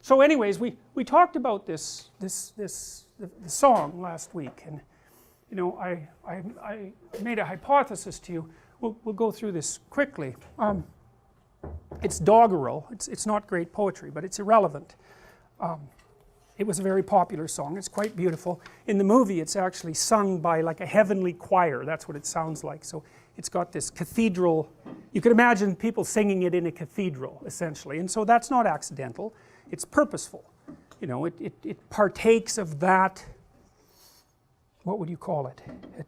So anyways, we talked about the song last week, and you know, I made a hypothesis to you. We'll go through this quickly. It's doggerel. It's not great poetry, but it's irrelevant. It was a very popular song. It's quite beautiful. In the movie, it's actually sung by like a heavenly choir. That's what it sounds like. So it's got this cathedral. You could imagine people singing it in a cathedral, essentially. And so that's not accidental. It's purposeful. You know, it partakes of that. What would you call it?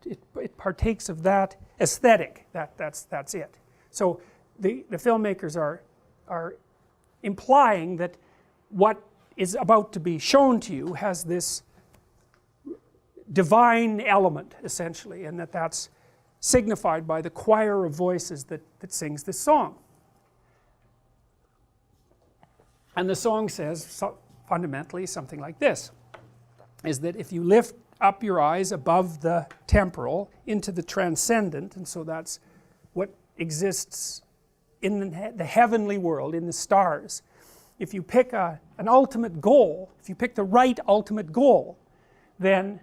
It partakes of that aesthetic. That's it. So the filmmakers are implying that what is about to be shown to you has this divine element, essentially, and that's signified by the choir of voices that sings this song. And the song says, fundamentally, something like this, is that if you lift up your eyes above the temporal into the transcendent, and so that's what exists in the heavenly world, in the stars. If you pick an ultimate goal, if you pick the right ultimate goal, then,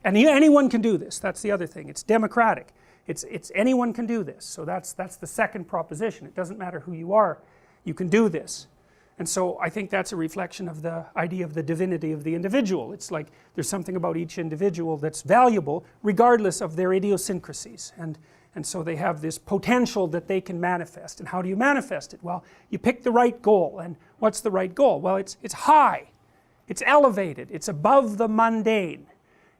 and anyone can do this, that's the other thing, it's democratic, it's anyone can do this, so that's the second proposition. It doesn't matter who you are, you can do this. And so I think that's a reflection of the idea of the divinity of the individual. It's like there's something about each individual that's valuable regardless of their idiosyncrasies, and so they have this potential that they can manifest. And how do you manifest it? Well, you pick the right goal. And what's the right goal? Well, it's high, it's elevated, it's above the mundane.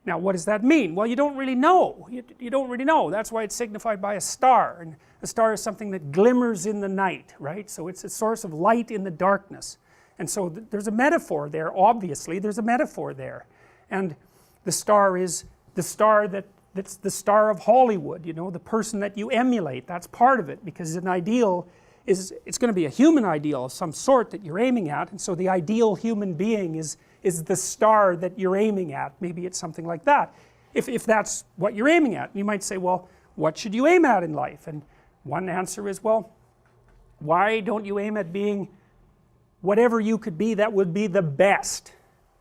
Now what does that mean? Well, you don't really know. You don't really know. That's why it's signified by a star, and a star is something that glimmers in the night, right? So it's a source of light in the darkness. And so there's a metaphor there. Obviously there's a metaphor there, and the star is the star that's the star of Hollywood, you know, the person that you emulate. That's part of it, because an ideal is, it's going to be a human ideal of some sort that you're aiming at, and so the ideal human being is the star that you're aiming at. Maybe it's something like that, if that's what you're aiming at. You might say, well, what should you aim at in life? And one answer is, well, why don't you aim at being whatever you could be that would be the best?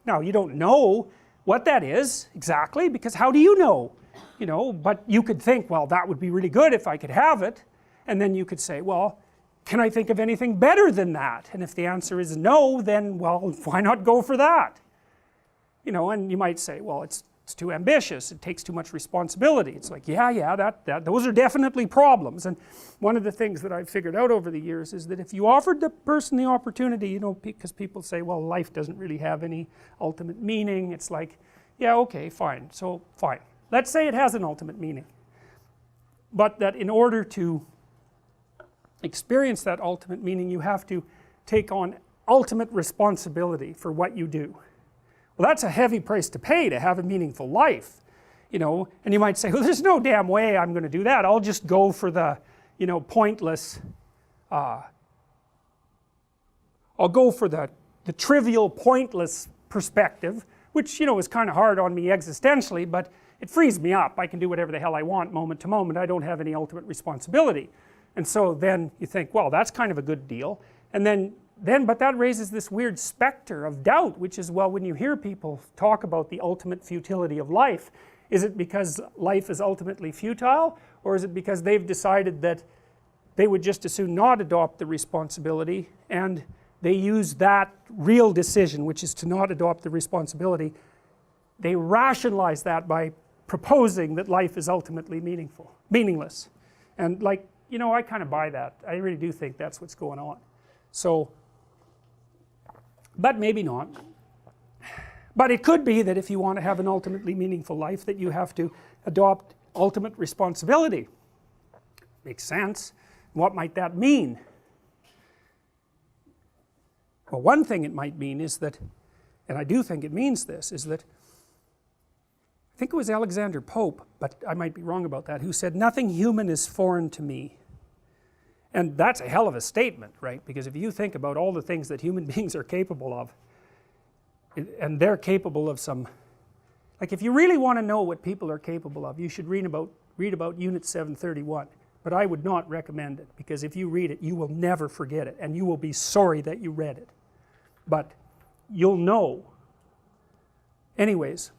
Now, you don't know what that is exactly, because how do you know? You know, but you could think, well, that would be really good if I could have it. And then you could say, well, can I think of anything better than that? And if the answer is no, then, well, why not go for that? You know, and you might say, well, it's too ambitious, it takes too much responsibility. It's like, yeah, those are definitely problems. And one of the things that I've figured out over the years is that if you offered the person the opportunity, you know, because people say, well, life doesn't really have any ultimate meaning. It's like, yeah, okay, fine, so fine. Let's say it has an ultimate meaning, but that in order to experience that ultimate meaning, you have to take on ultimate responsibility for what you do. Well, that's a heavy price to pay to have a meaningful life, you know. And you might say, well, there's no damn way I'm going to do that. I'll just go for the, you know, pointless, I'll go for the trivial, pointless perspective, which, you know, is kind of hard on me existentially, but it frees me up. I can do whatever the hell I want moment to moment. I don't have any ultimate responsibility. And so then you think, well, that's kind of a good deal. And then but that raises this weird specter of doubt, which is, well, when you hear people talk about the ultimate futility of life, is it because life is ultimately futile, or is it because they've decided that they would just as soon not adopt the responsibility, and they use that real decision, which is to not adopt the responsibility, they rationalize that by proposing that life is ultimately meaningless. And like, you know, I kind of buy that. I really do think that's what's going on. So, but maybe not. But it could be that if you want to have an ultimately meaningful life, that you have to adopt ultimate responsibility. Makes sense. What might that mean? Well, one thing it might mean is that, and I do think it means this, is that I think it was Alexander Pope, but I might be wrong about that, who said, nothing human is foreign to me. And that's a hell of a statement, right? Because if you think about all the things that human beings are capable of, and they're capable of some, like if you really want to know what people are capable of, you should read about Unit 731. But I would not recommend it, because if you read it, you will never forget it, and you will be sorry that you read it. But you'll know. Anyways,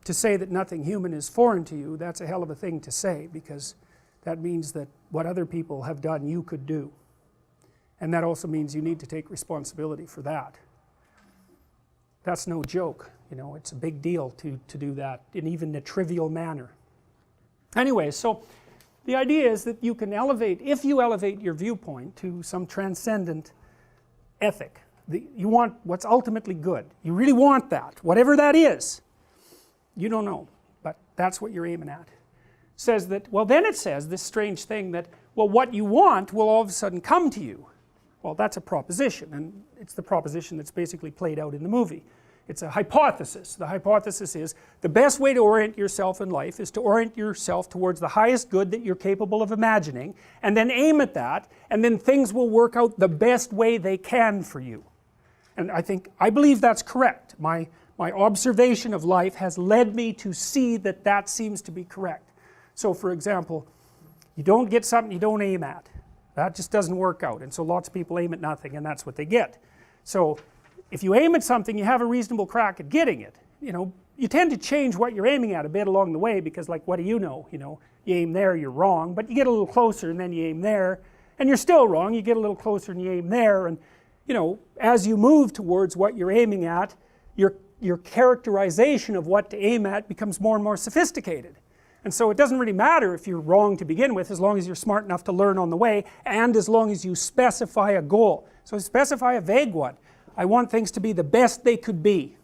to say that nothing human is foreign to you, that's a hell of a thing to say, because that means that what other people have done you could do. And that also means you need to take responsibility for that. That's no joke, you know, it's a big deal to do that in even a trivial manner. Anyway, so the idea is that you can elevate, if you elevate your viewpoint to some transcendent ethic, you want what's ultimately good, you really want that, whatever that is, you don't know, but that's what you're aiming at. Says that, well then it says this strange thing that, well what you want will all of a sudden come to you. Well that's a proposition, and it's the proposition that's basically played out in the movie. It's a hypothesis. The hypothesis is the best way to orient yourself in life is to orient yourself towards the highest good that you're capable of imagining, and then aim at that, and then things will work out the best way they can for you. And I believe that's correct. My observation of life has led me to see that that seems to be correct. So for example, you don't get something you don't aim at. That just doesn't work out, and so lots of people aim at nothing and that's what they get. So if you aim at something, you have a reasonable crack at getting it. You know, you tend to change what you're aiming at a bit along the way, because like what do you know, you aim there, you're wrong, but you get a little closer and then you aim there and you're still wrong, you get a little closer and you aim there, and you know, as you move towards what you're aiming at, your characterization of what to aim at becomes more and more sophisticated. And so it doesn't really matter if you're wrong to begin with, as long as you're smart enough to learn on the way, and as long as you specify a goal. So specify a vague one. I want things to be the best they could be,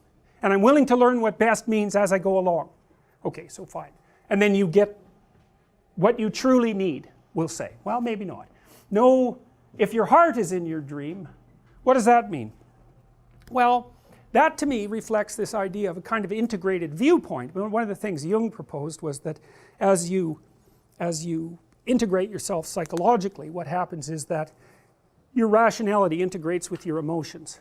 and I'm willing to learn what best means as I go along. Okay, so fine. And then you get what you truly need, we'll say. Well, maybe not. No, if your heart is in your dream, what does that mean? Well, that to me reflects this idea of a kind of integrated viewpoint. One of the things Jung proposed was that as you integrate yourself psychologically, what happens is that your rationality integrates with your emotions.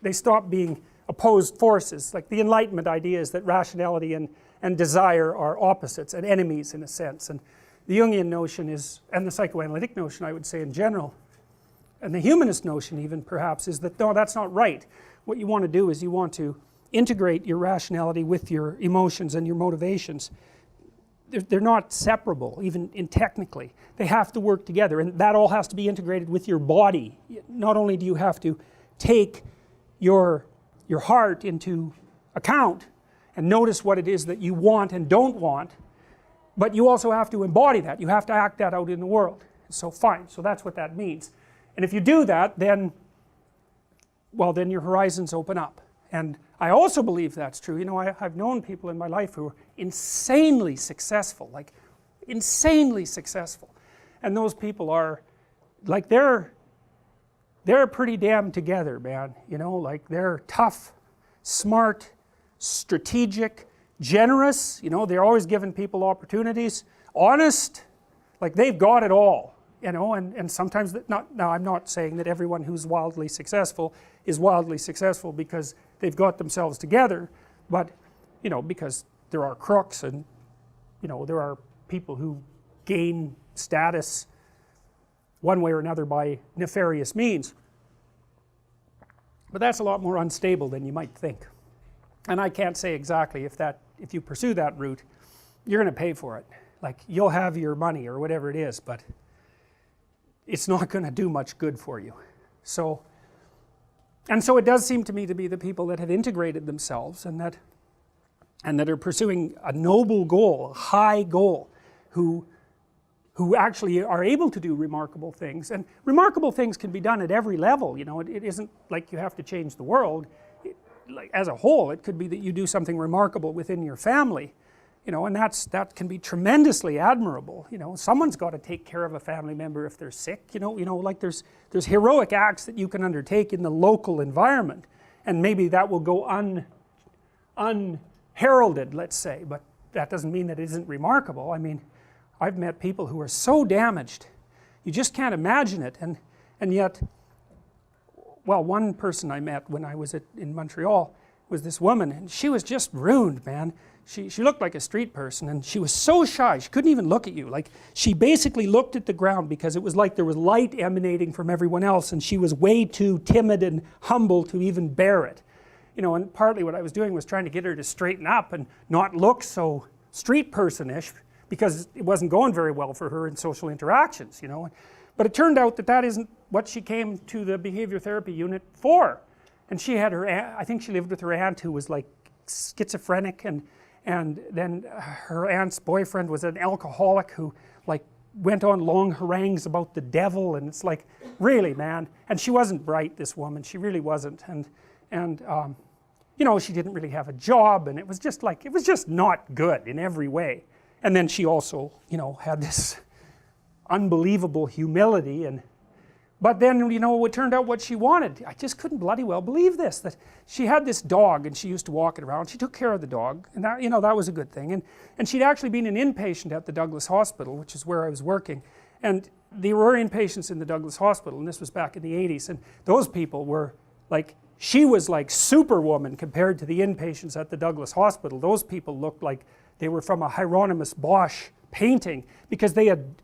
They stop being opposed forces. Like the Enlightenment idea is that rationality and desire are opposites and enemies in a sense. And the Jungian notion is, and the psychoanalytic notion I would say in general, and the humanist notion even perhaps, is that no, that's not right. What you want to do is you want to integrate your rationality with your emotions and your motivations. They're not separable, even technically. They have to work together, and that all has to be integrated with your body. Not only do you have to take your heart into account and notice what it is that you want and don't want, but you also have to embody that. You have to act that out in the world. So fine, so that's what that means. And if you do that, then, well, then your horizons open up. And I also believe that's true. You know, I've known people in my life who are insanely successful, like insanely successful. And those people are, like they're pretty damn together, man. You know, like they're tough, smart, strategic, generous. You know, they're always giving people opportunities, honest, like they've got it all. You know, and sometimes, now I'm not saying that everyone who's wildly successful is wildly successful because they've got themselves together, but, you know, because there are crooks and, you know, there are people who gain status one way or another by nefarious means. But that's a lot more unstable than you might think. And I can't say exactly if you pursue that route, you're going to pay for it. Like, you'll have your money or whatever it is, but it's not going to do much good for you. So it does seem to me to be the people that have integrated themselves and that are pursuing a noble goal, a high goal, who actually are able to do remarkable things. And remarkable things can be done at every level. You know, it isn't like you have to change the world. Like as a whole, it could be that you do something remarkable within your family. You know, and that can be tremendously admirable. You know, someone's got to take care of a family member if they're sick. You know, like there's heroic acts that you can undertake in the local environment, and maybe that will go unheralded, let's say. But that doesn't mean that it isn't remarkable. I mean, I've met people who are so damaged, you just can't imagine it. And yet, well, one person I met when I was in Montreal was this woman, and she was just ruined, man. She looked like a street person, and she was so shy, she couldn't even look at you. Like, she basically looked at the ground because it was like there was light emanating from everyone else, and she was way too timid and humble to even bear it. you know, and partly what I was doing was trying to get her to straighten up and not look so street person-ish, because it wasn't going very well for her in social interactions, you know. But it turned out that that isn't what she came to the behavior therapy unit for. And she had her aunt, I think she lived with her aunt who was like schizophrenic, and then her aunt's boyfriend was an alcoholic who like went on long harangues about the devil, and it's like, really, man. And she wasn't bright, this woman, she really wasn't, and you know, she didn't really have a job, and it was just like, it was just not good in every way. And then she also, you know, had this unbelievable humility, and but then, you know, it turned out what she wanted. I just couldn't bloody well believe this, that she had this dog and she used to walk it around. She took care of the dog, and that, you know, that was a good thing. And she'd actually been an inpatient at the Douglas Hospital, which is where I was working. And there were inpatients in the Douglas Hospital, and this was back in the 80s, and those people were like, she was like Superwoman compared to the inpatients at the Douglas Hospital. Those people looked like they were from a Hieronymus Bosch painting, because they had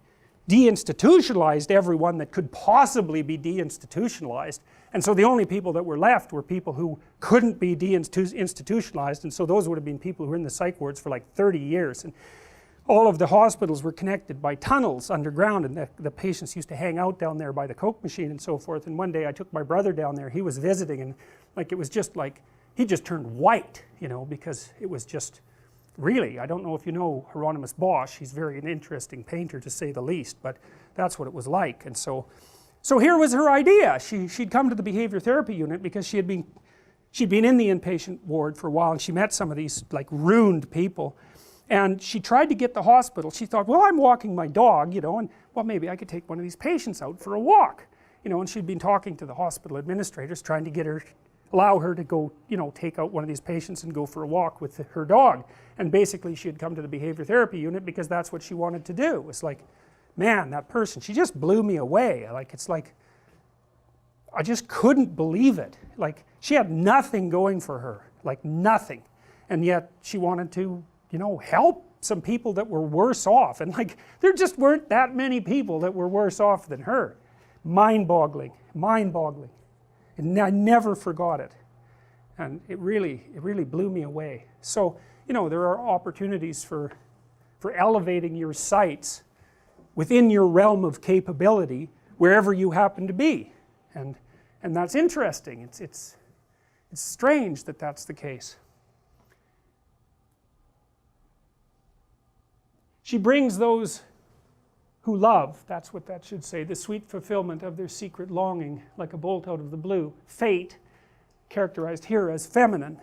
deinstitutionalized everyone that could possibly be deinstitutionalized, and so the only people that were left were people who couldn't be deinstitutionalized, and so those would have been people who were in the psych wards for like 30 years, and all of the hospitals were connected by tunnels underground, and the patients used to hang out down there by the Coke machine and so forth. And one day I took my brother down there, he was visiting, and like, it was just like, he just turned white, you know, because it was just, really, I don't know if you know Hieronymus Bosch, he's very an interesting painter to say the least, but that's what it was like. And so here was her idea. She'd come to the behavior therapy unit because she'd been in the inpatient ward for a while, and she met some of these like ruined people, and she tried to get the hospital. She thought, well, I'm walking my dog, you know, and well, maybe I could take one of these patients out for a walk, you know. And she'd been talking to the hospital administrators, trying to get her, allow her to go, you know, take out one of these patients and go for a walk with her dog. And basically she had come to the behavior therapy unit because that's what she wanted to do. It was like, man, that person, she just blew me away. Like, it's like, I just couldn't believe it. Like, she had nothing going for her, like nothing, and yet she wanted to, you know, help some people that were worse off, and like, there just weren't that many people that were worse off than her. Mind-boggling, mind-boggling. And I never forgot it, and it really blew me away. So, you know, there are opportunities for elevating your sights within your realm of capability wherever you happen to be, and that's interesting. It's strange that that's the case. She brings those who love, that's what that should say, the sweet fulfillment of their secret longing, like a bolt out of the blue. Fate, characterized here as feminine,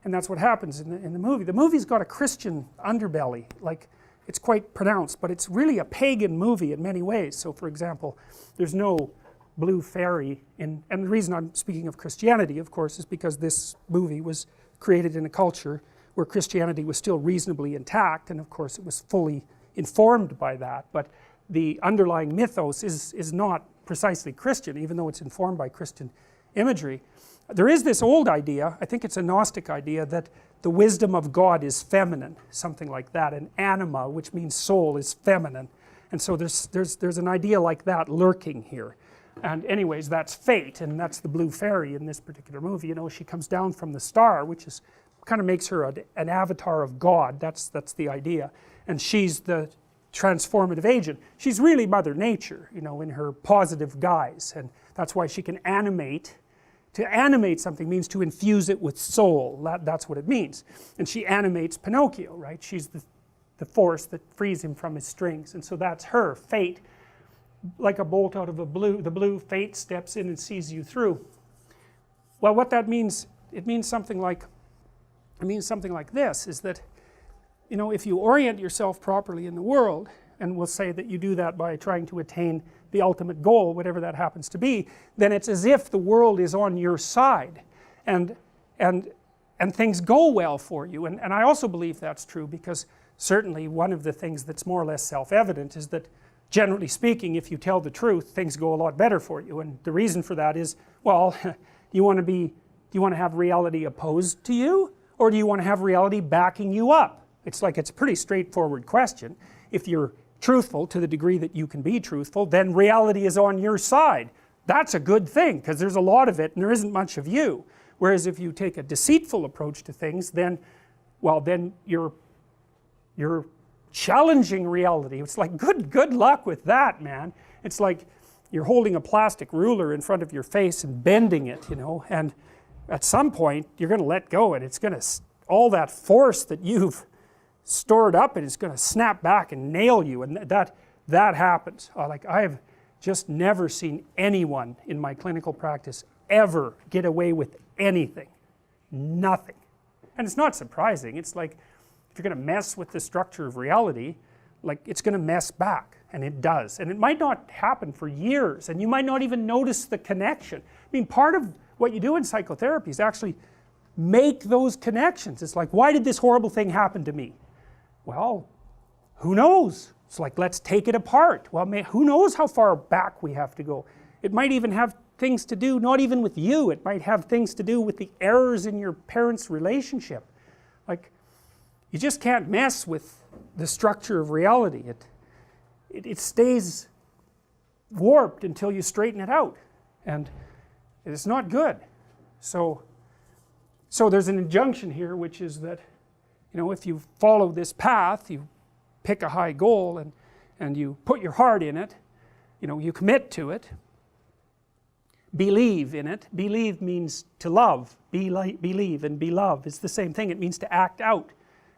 and that's what happens in the movie. The movie's got a Christian underbelly, like, it's quite pronounced, but it's really a pagan movie in many ways. So, for example, there's no blue fairy and the reason I'm speaking of Christianity, of course, is because this movie was created in a culture where Christianity was still reasonably intact, and of course it was fully informed by that, but the underlying mythos is not precisely Christian, even though it's informed by Christian imagery. There is this old idea, I think it's a Gnostic idea, that the wisdom of God is feminine, something like that, and anima, which means soul, is feminine, and so there's an idea like that lurking here. And anyways, that's fate, and that's the blue fairy in this particular movie. You know, she comes down from the star, which is kind of makes her an avatar of God. That's the idea, and she's the transformative agent. She's really Mother Nature, you know, in her positive guise, and that's why she can animate. To animate something means to infuse it with soul. That's what it means. And she animates Pinocchio, right? She's the force that frees him from his strings, and so that's her. Fate, like a bolt out of the blue, fate steps in and sees you through. Well, what that means, it means something like this, is that, you know, if you orient yourself properly in the world, and we'll say that you do that by trying to attain the ultimate goal, whatever that happens to be, then it's as if the world is on your side, and things go well for you. And I also believe that's true, because certainly one of the things that's more or less self-evident is that, generally speaking, if you tell the truth, things go a lot better for you. And the reason for that is, well, do you want to have reality opposed to you, or do you want to have reality backing you up? It's like, it's a pretty straightforward question. If you're truthful to the degree that you can be truthful, then reality is on your side. That's a good thing, because there's a lot of it and there isn't much of you. Whereas if you take a deceitful approach to things, then, well, then you're challenging reality. It's like, good luck with that, man. It's like you're holding a plastic ruler in front of your face and bending it, you know, and at some point you're going to let go, and it's going to, all that force that you've stored up, and it's going to snap back and nail you, and that happens. Like, I've just never seen anyone in my clinical practice ever get away with anything. Nothing. And it's not surprising. It's like, if you're going to mess with the structure of reality, like, it's going to mess back, and it does. And it might not happen for years, and you might not even notice the connection. I mean, part of what you do in psychotherapy is actually make those connections. It's like, why did this horrible thing happen to me? Well, who knows? It's like, let's take it apart. Well, who knows how far back we have to go? It might even have things to do, not even with you, it might have things to do with the errors in your parents' relationship. Like, you just can't mess with the structure of reality. It stays warped until you straighten it out, and it's not good. So there's an injunction here, which is that, you know, if you follow this path, you pick a high goal and you put your heart in it, you know, you commit to it, believe in it. Believe means to love. Believe and be love. It's the same thing. It means to act out.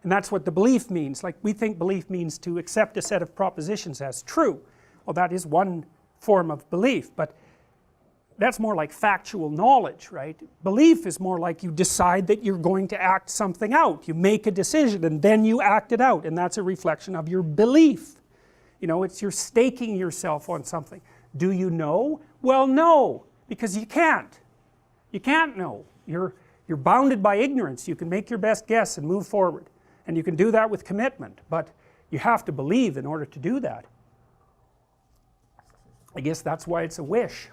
And that's what the belief means. Like, we think belief means to accept a set of propositions as true. Well, that is one form of belief, but that's more like factual knowledge, right? Belief is more like you decide that you're going to act something out. You make a decision and then you act it out, and that's a reflection of your belief. You know, it's you're staking yourself on something. Do you know? Well, no, because you can't. You can't know. You're bounded by ignorance. You can make your best guess and move forward. And you can do that with commitment, but you have to believe in order to do that. I guess that's why it's a wish.